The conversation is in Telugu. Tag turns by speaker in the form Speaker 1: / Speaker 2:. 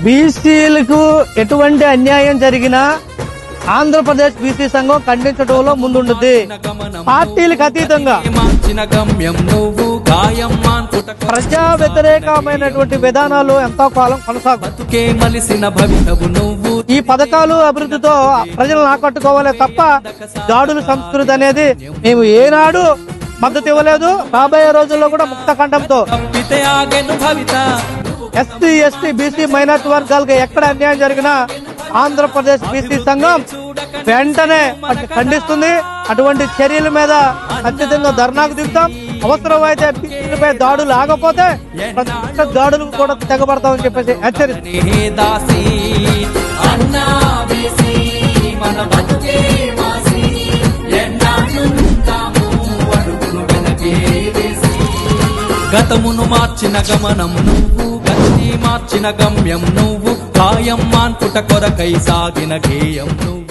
Speaker 1: బీసీలకు ఎటువంటి అన్యాయం జరిగినా ఆంధ్రప్రదేశ్ బీసీ సంఘం ఖండించడంలో ముందుంటుంది. పార్టీలకు అతీతంగా ప్రజా వ్యతిరేకమైనటువంటి విధానాలు ఎంతో కాలం కొనసాగుతాయి. ఈ పథకాలు అభివృద్ధితో ప్రజలను ఆకట్టుకోవాలే తప్ప దాడుల సంస్కృతి అనేది మేము ఏనాడు మద్దతు ఇవ్వలేదు. రాబోయే రోజుల్లో కూడా ముక్త కంఠంతో ఎస్సీ ఎస్టీ బీసీ మైనార్టీ వర్గాలకు ఎక్కడ అన్యాయం జరిగినా ఆంధ్రప్రదేశ్ బీసీ సంఘం వెంటనే ఖండిస్తుంది. అటువంటి చర్యల మీద ఖచ్చితంగా ధర్నాకు దిగుతాం. అవసరమైతే బీసీలపై దాడులు ఆగపోతే దాడులకు కూడా తెగబడతామని చెప్పేసి హెచ్చరిస్తాం.
Speaker 2: గతమును మార్చిన గమనం నువ్వు, గతిని మార్చిన గమ్యం నువ్వు, కాయం మాన్పుట కొరకై సాగిన గేయం నువ్వు.